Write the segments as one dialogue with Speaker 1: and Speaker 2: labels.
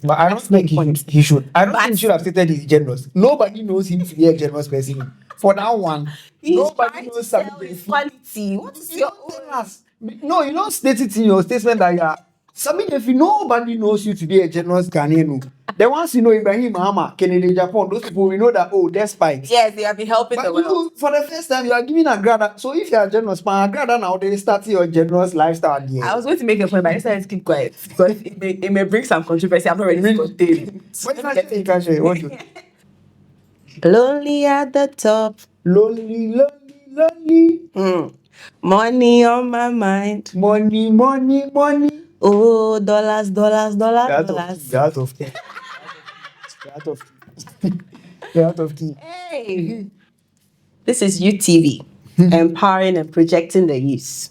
Speaker 1: But I don't think he should. I don't think he should have stated he's generous. Nobody knows him to be a generous person. For that one, nobody knows something.
Speaker 2: Quality. What is your own?
Speaker 1: No, you don't state it in your statement that you are. Sammy, if nobody knows you to be a generous Ghanaian, then once you know Ibrahim Mahama, Kennedy Japan, those people, we know that, oh, despite.
Speaker 2: Yes, they have been helping the world.
Speaker 1: For the first time, you are giving Agradaa. So if you are generous, man, Agradaa now, they start your generous lifestyle.
Speaker 2: I was going to make a point, but I decided to keep quiet because it may bring some controversy. I'm not ready to contain.
Speaker 1: What you can say? What you?
Speaker 2: Lonely at the top.
Speaker 1: Lonely, lonely, lonely.
Speaker 2: Money on my mind.
Speaker 1: Money, money, money.
Speaker 2: Oh, dollars, dollars, dollars, dollars.
Speaker 1: You're out of key. You're out of key.
Speaker 2: Hey, this is UTV, empowering and projecting the youth.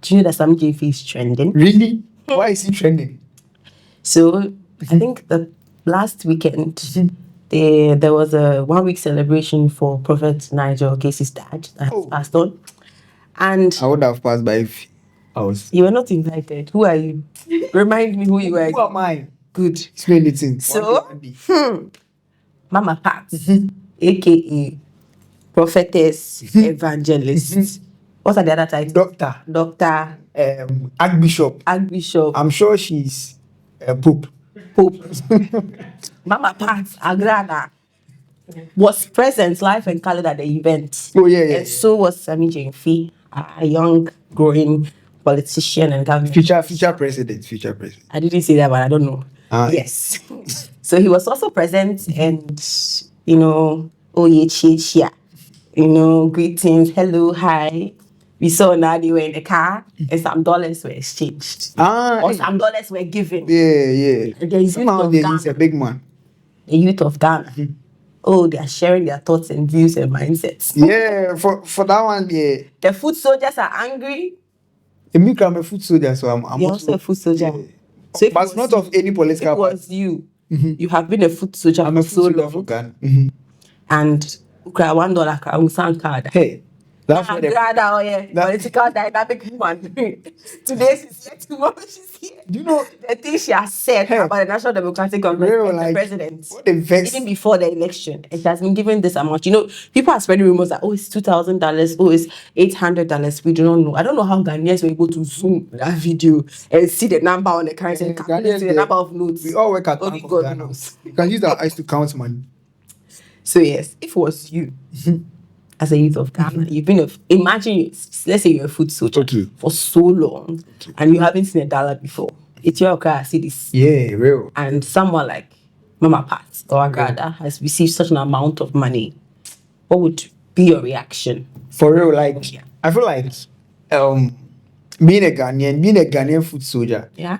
Speaker 2: Do you know that some Gyamfi is trending?
Speaker 1: Really? Why is he trending?
Speaker 2: So I think the last weekend there was a 1 week celebration for Prophet Nigel Casey's dad that has passed on. And
Speaker 1: I would have passed by if I was.
Speaker 2: You were not invited. Who are you? Remind me who you are.
Speaker 1: Who am I?
Speaker 2: Good.
Speaker 1: Explain it in.
Speaker 2: So, Mama Pat, aka prophetess, evangelist. What's the other title? Doctor.
Speaker 1: Archbishop. I'm sure she's a Pope.
Speaker 2: Mama Pat, Agradaa, was present live and colored at the event.
Speaker 1: Oh, yeah.
Speaker 2: And so was Sammy Gyamfi, a young, growing politician and government.
Speaker 1: Future president.
Speaker 2: I didn't say that, but I don't know. Yes. So he was also present and, greetings, hello, hi. We saw now they were in the car and some dollars were exchanged. Or some dollars were given.
Speaker 1: Yeah. Somehow he's a big man.
Speaker 2: The youth of Ghana. Oh, they are sharing their thoughts and views and mindsets.
Speaker 1: Yeah, for that one, yeah.
Speaker 2: The foot soldiers are angry.
Speaker 1: I'm a foot soldier, so I'm
Speaker 2: You're also a foot soldier.
Speaker 1: Yeah. So but it's not of any political
Speaker 2: party. It was you. You have been a foot soldier
Speaker 1: for so long.
Speaker 2: And $1 card.
Speaker 1: Hey. That's
Speaker 2: Agradaa, political dynamic woman. Today she's here, tomorrow she's here.
Speaker 1: Do you know
Speaker 2: the things she has said about the National Democratic Government and the president? Even before the election, it has been given this amount. People are spreading rumors that it's $2,000, it's $800. We do not know. I don't know how Ghanaians were able to zoom that video and see the number on the currency and calculate the number of notes.
Speaker 1: We all work at Bank of Ghana. You can use our eyes to count money.
Speaker 2: So yes, if it was you. As a youth of Ghana, you've been imagine, let's say you're a food soldier for so long and you haven't seen $1 before. It's your car, see this.
Speaker 1: Yeah, real.
Speaker 2: And someone like Mama Pat or Agradaa has received such an amount of money. What would be your reaction?
Speaker 1: For real, I feel like being a Ghanaian food soldier.
Speaker 2: Yeah.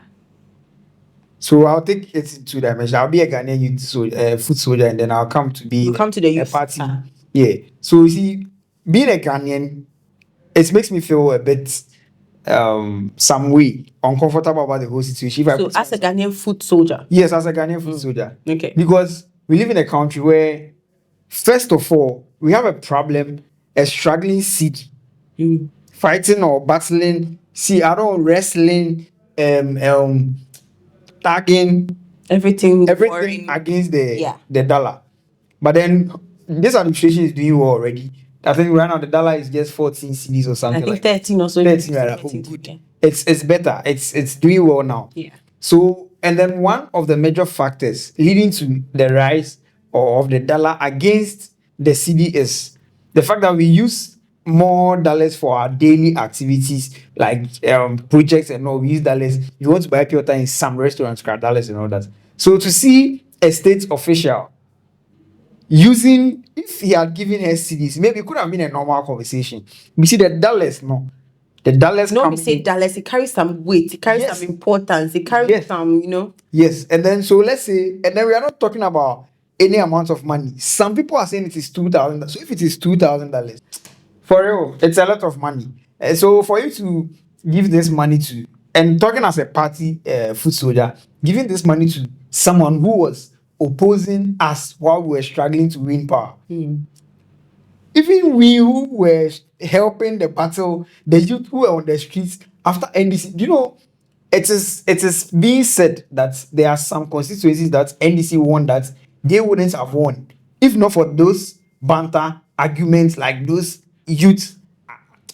Speaker 1: So I'll take it into dimension. I'll be a Ghanaian food soldier and then I'll come to be
Speaker 2: a
Speaker 1: party. Yeah. So you see, being a Ghanaian, it makes me feel a bit some way uncomfortable about the whole situation.
Speaker 2: So as a Ghanaian food soldier?
Speaker 1: Yes, as a Ghanaian food soldier.
Speaker 2: Okay.
Speaker 1: Because we live in a country where, first of all, we have a problem, a struggling city. Fighting or battling, wrestling, tagging, everything against the dollar. But then this administration is doing well already. I think right now the dollar is just 14 cedis or something.
Speaker 2: I think 13 or so.
Speaker 1: 13, right? Oh, good. It's better. It's doing well now.
Speaker 2: Yeah.
Speaker 1: So, and then one of the major factors leading to the rise of the dollar against the cedi is the fact that we use more dollars for our daily activities like projects and all. We use dollars. You want to buy pure water in some restaurants, dollars and all that. So to see a state official using, if he had given her cedis, maybe it could have been a normal conversation. We see the dollars, the dollars.
Speaker 2: No, we say dollars. It carries some weight. It carries some importance. It carries some,
Speaker 1: Yes, and then so let's say, and then we are not talking about any amount of money. Some people are saying it is $2,000. So if it is $2,000, for real, it's a lot of money. So for you to give this money to, and talking as a party food soldier, giving this money to someone who was opposing us while we were struggling to win power. Even we who were helping the battle, the youth who were on the streets after NDC, it is being said that there are some constituencies that NDC won that they wouldn't have won if not for those banter arguments like those youth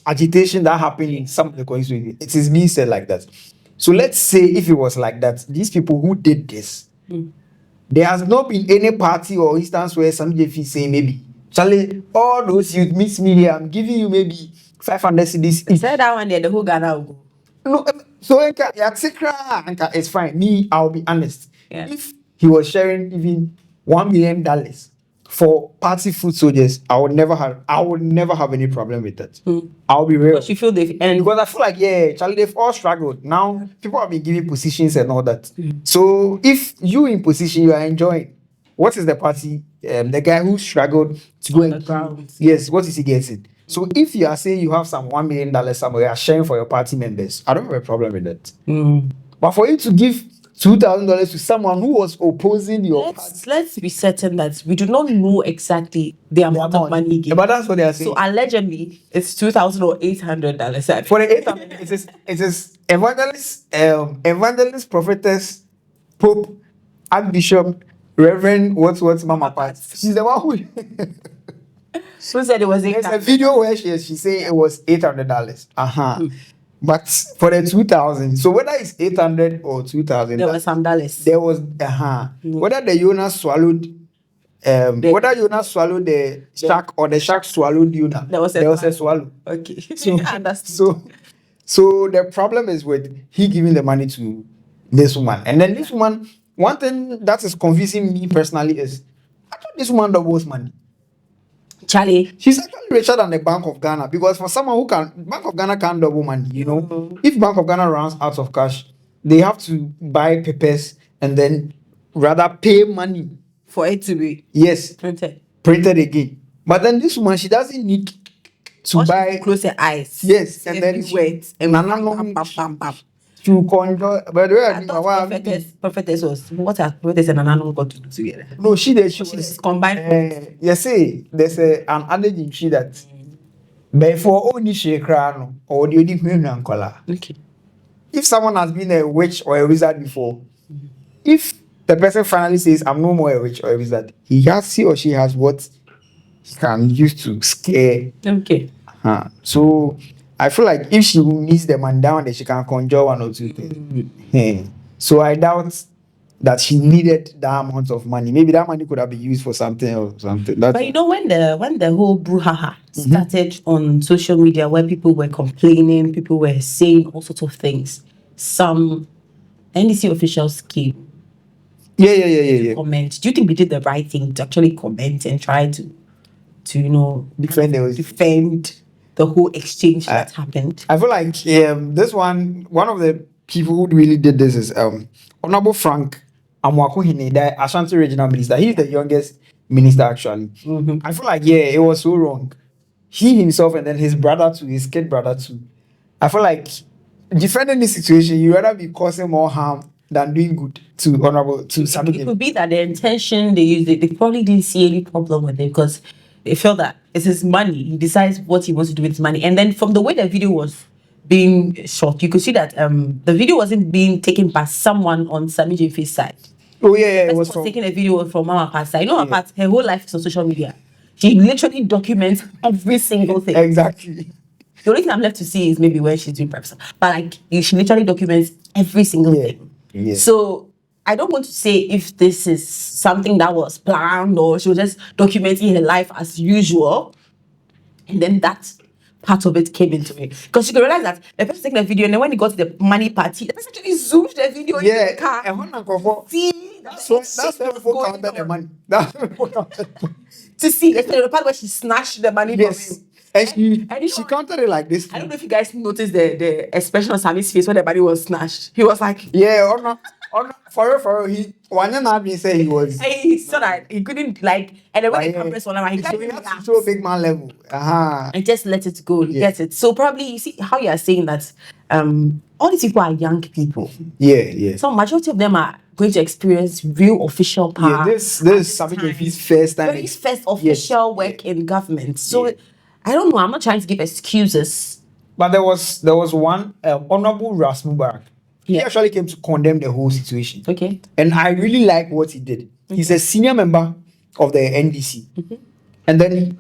Speaker 1: agitation that happened in some of the constituencies. It is being said like that. So let's say if it was like that, these people who did this, there has not been any party or instance where some JF saying maybe, Charlie, all those youth miss me here, I'm giving you maybe 500 CDs.
Speaker 2: He said that one day the whole Ghana will go.
Speaker 1: No, so it's fine. Me, I'll be honest.
Speaker 2: Yeah.
Speaker 1: If he was sharing even $1 million for party food soldiers, I would never have any problem with that. I'll be real.
Speaker 2: Because you feel
Speaker 1: because I feel like Charlie, they've all struggled. Now people have been given positions and all that. So if you in position, you are enjoying. What is the party? The guy who struggled to go and
Speaker 2: ground.
Speaker 1: Yes, what is he getting? So if you are saying you have some $1 million somewhere, you are sharing for your party members, I don't have a problem with that. But for you to give $2,000 to someone who was opposing your party,
Speaker 2: let's be certain that we do not know exactly the amount of money given.
Speaker 1: but that's what they are saying.
Speaker 2: So allegedly, it's $2,000 or $800.
Speaker 1: For the 800, it is evangelist, prophetess, pope, archbishop, reverend, what's Mama Pat. She's the one who.
Speaker 2: Who said it was $800?
Speaker 1: There's a video where she saying it was $800. But for the 2,000, so whether it's 800 or 2,000,
Speaker 2: there was some dollars.
Speaker 1: There was whether the Jonah swallowed, whether Jonah swallowed the shark or the shark swallowed Jonah, there was a swallow.
Speaker 2: Okay,
Speaker 1: so
Speaker 2: I understand.
Speaker 1: So the problem is with he giving the money to this woman, and then this woman. One thing that is confusing me personally is I thought this woman doubles money.
Speaker 2: Charlie,
Speaker 1: she's actually richer than the Bank of Ghana, because for someone who Bank of Ghana can't double money, If Bank of Ghana runs out of cash, they have to buy papers and then rather pay money
Speaker 2: for it to be
Speaker 1: printed again. But then this woman, she doesn't need to buy.
Speaker 2: Close her eyes.
Speaker 1: Yes, and then
Speaker 2: wait and
Speaker 1: to conjure. By the way,
Speaker 2: I thought prophetess was what are prophetess and Anano got to do together?
Speaker 1: No, she
Speaker 2: was combined.
Speaker 1: You see, there's an adage in she that before only she crown or the only color.
Speaker 2: Okay.
Speaker 1: If someone has been a witch or a wizard before, if the person finally says, I'm no more a witch or a wizard, he or she has what he can use to scare.
Speaker 2: Okay.
Speaker 1: So I feel like if she needs the man down, then she can conjure one or two things. So I doubt that she needed that amount of money. Maybe that money could have been used for something or something.
Speaker 2: But when the whole brouhaha started on social media, where people were complaining, people were saying all sorts of things, some NDC officials came. Comment. Do you think we did the right thing to actually comment and try to defend the whole exchange that happened?
Speaker 1: I feel like this one of the people who really did this is Honorable Frank Amwakuhine, the Ashanti Regional Minister. He's the youngest minister actually. I feel like it was so wrong. He himself and then his brother too, his kid brother too. I feel like defending this situation, you rather be causing more harm than doing good to Sammy.
Speaker 2: It could be that the intention they used, they probably didn't see any problem with it because they felt that it's his money. He decides what he wants to do with his money. And then from the way the video was being shot, you could see that the video wasn't being taken by someone on Sammy Gyamfi's side.
Speaker 1: Oh yeah, it was
Speaker 2: taking a video from Mama Pat's side. Mama Pat, her whole life is on social media. She literally documents every single thing.
Speaker 1: Exactly.
Speaker 2: The only thing I'm left to see is maybe where she's doing private stuff. But she literally documents every single thing.
Speaker 1: Yeah.
Speaker 2: So I don't want to say if this is something that was planned or she was just documenting her life as usual. And then that part of it came into it. Because you can realize that the person taking the video and then when he got to the money party, the person actually zoomed the video into the car. See,
Speaker 1: that's where people counted the money.
Speaker 2: To see the part where she snatched the money from him.
Speaker 1: And she counted it like this.
Speaker 2: I don't know if you guys noticed the expression on Sammy's face when the money was snatched. He was like,
Speaker 1: or not. For real, he one year say he was.
Speaker 2: He saw that he couldn't and then when he compressed one, he
Speaker 1: had to show big man level.
Speaker 2: And just let it go. He gets it. So probably you see how you are saying that all these people are young people.
Speaker 1: Yeah.
Speaker 2: So majority of them are going to experience real official power.
Speaker 1: This is Sammy Gyamfi's first time.
Speaker 2: His first official work in government. So I don't know. I'm not trying to give excuses.
Speaker 1: But there was one Honorable Ras Mubarak. He actually came to condemn the whole situation.
Speaker 2: Okay.
Speaker 1: And I really like what he did. He's a senior member of the NDC. And then,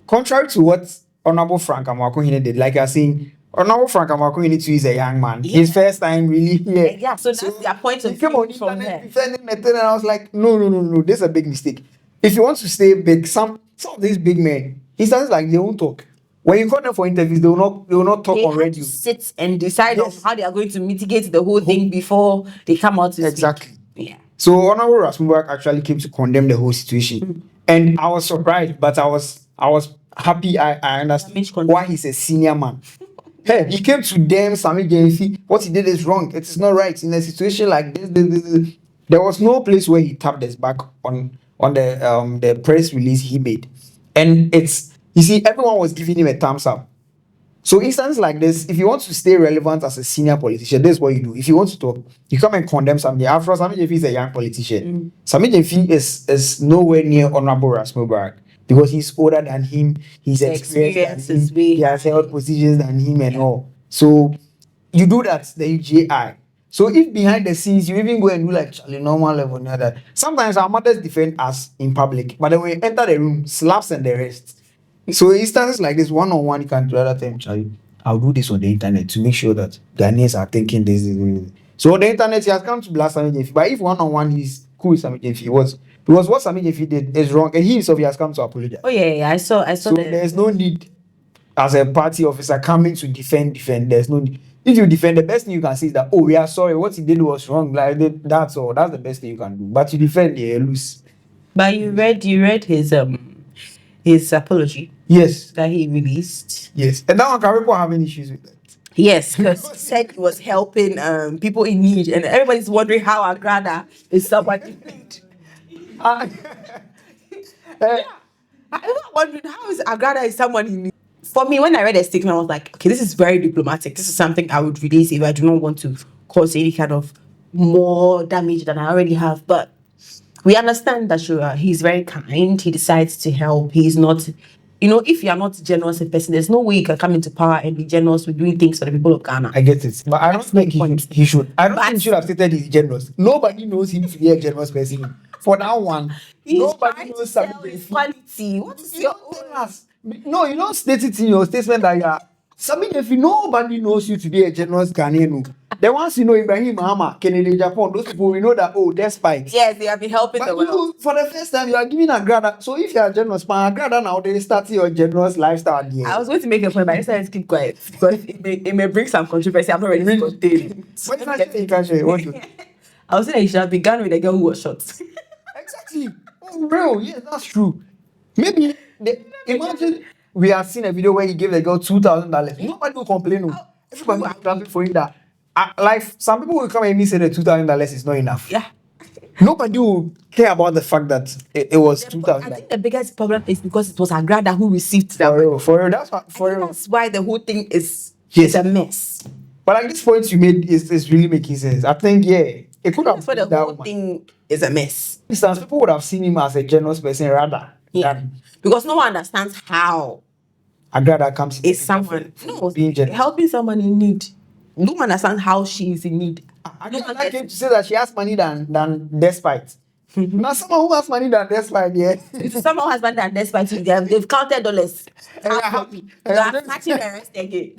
Speaker 1: contrary to what Honorable Frank Amakohene did, like you're saying, Honorable Frank Amakohene too is a young man. His first time really here.
Speaker 2: Yeah, so that's their point of
Speaker 1: He came on
Speaker 2: view from
Speaker 1: internet
Speaker 2: there.
Speaker 1: defending the thing, and I was like, no, this is a big mistake. If you want to stay big, some of these big men, it sounds like they won't talk. When you call them for interviews, they will not talk
Speaker 2: They
Speaker 1: on
Speaker 2: have
Speaker 1: radio.
Speaker 2: to sit and decide on
Speaker 1: Yes.
Speaker 2: how they are going to mitigate the whole thing before they come out to
Speaker 1: Exactly.
Speaker 2: speak. Yeah.
Speaker 1: So Honorable Rasmubarak actually came to condemn the whole situation, and I was surprised, but I was happy. I understood why he's a senior man. Hey, he came to them, Sammy Gyamfi. What he did is wrong. It is not right in a situation like this. There was no place where he tapped his back on the press release he made, and it's, you see, everyone was giving him a thumbs up. So instances like this, if you want to stay relevant as a senior politician, this is what you do. If you want to talk, you come and condemn Sammy. After all, Sammy Gyamfi is a young politician. Sammy Gyamfi is nowhere near Honorable Rasmubarak because he's older than him. He's experienced than him. He has held positions than him and all. So you do that, the UJI. So if behind the scenes you even go and do like Charlie normal level and all that, sometimes our mothers defend us in public, but then when you enter the room, slaps and the rest. So instances like this, one-on-one, you can do other time, Charlie. I'll do this on the internet to make sure that Ghanaians are thinking this. So on the internet, he has come to blast Sammy Gyamfi. But if one-on-one, he's cool with Sammy Gyamfi. Because what Sammy Gyamfi did is wrong, and he himself has come to apologize.
Speaker 2: Oh yeah, I saw.
Speaker 1: So there's no need, as a party officer coming to defend. There's no need. If you defend, the best thing you can say is that, oh, we are sorry, what he did was wrong. Like that's all. That's the best thing you can do. But you defend, you lose.
Speaker 2: But you read his apology.
Speaker 1: Yes.
Speaker 2: That he released.
Speaker 1: Yes. And that one, can people having issues with that?
Speaker 2: Yes, because he said he was helping people in need, and everybody's wondering how Agradaa is someone in need. I was wondering how is Agradaa is someone in need. For me, when I read the statement, I was like, okay, this is very diplomatic. This is something I would release if I do not want to cause any kind of more damage than I already have. But we understand that he's very kind. He decides to help. He's not, if you are not generous a person, there's no way you can come into power and be generous with doing things for the people of Ghana.
Speaker 1: I get it. But I don't think he should. I don't think he should have stated he's generous. Nobody knows him to be a generous person. For that one, nobody knows
Speaker 2: his quality. What is your own?
Speaker 1: No, you don't state it in your statement that you are. Sammy Gyamfi, nobody knows you to be a generous Ghanaian. The ones you know, Ibrahim Mahama, Kennedy Japan, those people, we know that, despite.
Speaker 2: Yes, they have been helping the world.
Speaker 1: For the first time, you are giving Agradaa. So if you are generous, Agradaa now, they start your generous lifestyle.
Speaker 2: I was going to make a point, but I decided to keep quiet because it may bring some controversy. I'm not ready to contain. I was saying that he should have begun with a girl who was shot.
Speaker 1: Exactly. Oh, bro, yes, that's true. Maybe, imagine we have seen a video where he gave the girl $2,000. Nobody will complain. Everybody will clap for him that. Like, some people will come and me say the $2,000 is not enough.
Speaker 2: Yeah.
Speaker 1: Nobody will care about the fact that it was $2,000.
Speaker 2: I think the biggest problem is because it was Agradaa who received that.
Speaker 1: For real.
Speaker 2: That's why the whole thing is a mess.
Speaker 1: But like this point you made is really making sense. I think, it could have.
Speaker 2: That's why the whole thing is a mess.
Speaker 1: Some people would have seen him as a generous person rather.
Speaker 2: Yeah. Because no one understands how
Speaker 1: Agradaa comes in.
Speaker 2: Is someone being generous, helping someone in need. No one understands how she is in need.
Speaker 1: I came to say that she has money than despite. Now someone who has money than despite,
Speaker 2: Someone who has money than despite, they've counted dollars. They are catching the rest again.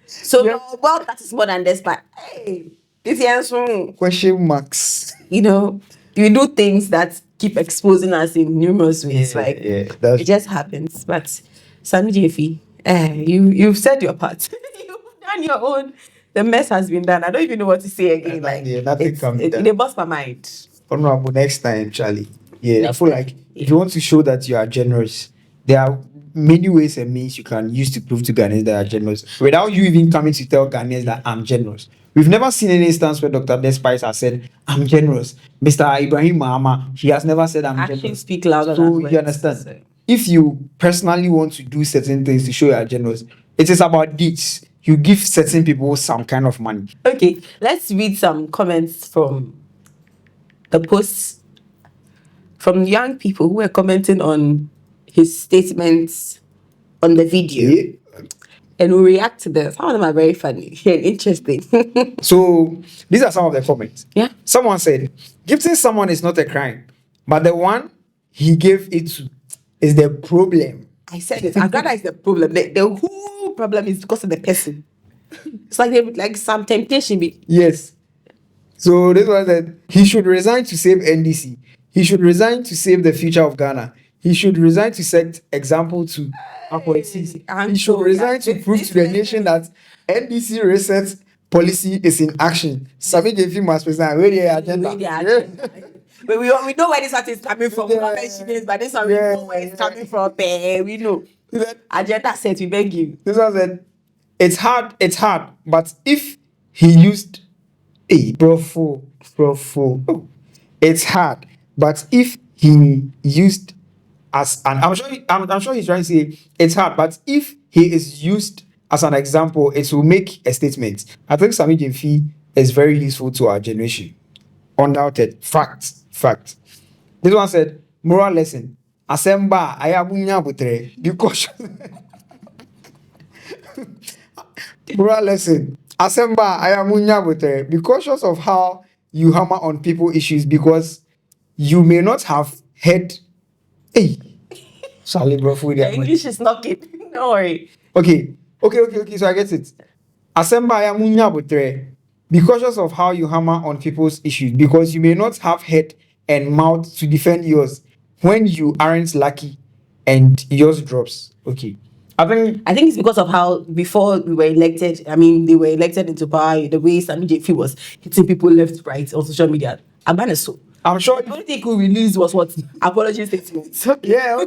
Speaker 2: So well, that is more than despite. Hey, this answer.
Speaker 1: Question marks.
Speaker 2: You do things that keep exposing us in numerous ways. It just happens. But Sammy Gyamfi, you've said your part. You've done your own. The mess has been done. I don't even know what to say again.
Speaker 1: Nothing can be done.
Speaker 2: It bust my mind.
Speaker 1: Honorable, next time, Charlie. I feel like if you want to show that you are generous, there are many ways and means you can use to prove to Ghanaians that you are generous without you even coming to tell Ghanaians that I'm generous. We've never seen any instance where Dr. Despice has said, I'm generous. Mr. Ibrahim Mahama, he has never said I'm generous.
Speaker 2: Actions speak louder
Speaker 1: than
Speaker 2: words.
Speaker 1: You understand? So. If you personally want to do certain things to show you are generous, it is about deeds. You give certain people some kind of money.
Speaker 2: Okay, let's read some comments from the posts from young people who were commenting on his statements on the video. and we react to them. Some of them are very funny and interesting.
Speaker 1: So these are some of the comments.
Speaker 2: Yeah.
Speaker 1: Someone said, gifting someone is not a crime, but the one he gave it to is the problem.
Speaker 2: I said it. Agradaa is the problem. The whole problem is because of the person. It's like some temptation.
Speaker 1: Yes. So this was that he should resign to save NDC. He should resign to save the future of Ghana. He should resign to set example to our policies. He should resign to prove to the nation that NDC reset policy is in action. Sammy Gyamfi must resign. Where the agenda?
Speaker 2: But we know where this one is coming from. We don't mention it, but this one we know where it's coming from. We know. Agenda set, we beg you.
Speaker 1: This one said, it's hard, but if he used brofo. It's hard, but if he used as an I'm sure he's trying to say it's hard, but if he is used as an example, it will make a statement. I think Sammy Gyamfi is very useful to our generation. Undoubted. Fact. This one said, moral lesson. Asemba ayabunya butre. Be cautious. Moral lesson. Asemba ayabunya butre. Be cautious of how you hammer on people issues because you may not have heard. Hey, Charlie, bro,
Speaker 2: English is knocking. Don't worry.
Speaker 1: Okay. So I get it. Asemba ayabunya butre. Be cautious of how you hammer on people's issues because you may not have head and mouth to defend yours when you aren't lucky and yours drops. Okay. I think
Speaker 2: it's because of how before we were elected, they were elected into power, the way Sammy Gyamfi was hitting people left, right on social media.
Speaker 1: I'm sure
Speaker 2: the only thing he could release was what? Apology statements.
Speaker 1: Okay. Yeah.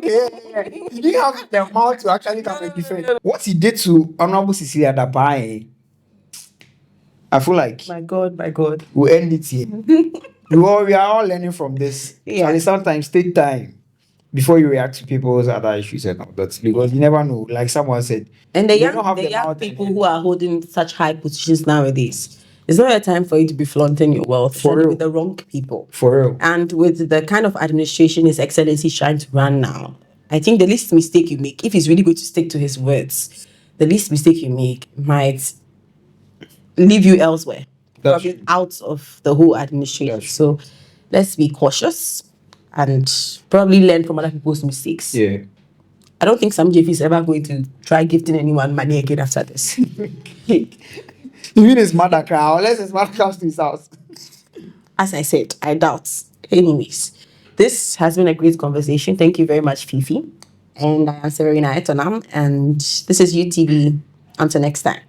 Speaker 1: He didn't have the mouth to actually come and defend. What he did to Honorable Cecilia Dabai, I feel like
Speaker 2: my God.
Speaker 1: We'll end it here. We are all learning from this.
Speaker 2: Yeah.
Speaker 1: And sometimes take time before you react to people's other issues and all that. Because you never know. Like someone said.
Speaker 2: And the young people who are holding such high positions nowadays, it's not a time for you to be flaunting your wealth with the wrong people.
Speaker 1: For real.
Speaker 2: And with the kind of administration His Excellency is trying to run now, I think the least mistake you make, if he's really going to stick to his words, the least mistake you make might leave you elsewhere, probably out of the whole administration. So let's be cautious and probably learn from other people's mistakes.
Speaker 1: Yeah.
Speaker 2: I don't think Sammy Gyamfi is ever going to try gifting anyone money again after this.
Speaker 1: Even his mother cry, unless his mother comes to his house.
Speaker 2: As I said, I doubt. Anyways, this has been a great conversation. Thank you very much, Fifi. And I am Severina Etonam, and this is UTV. Until next time.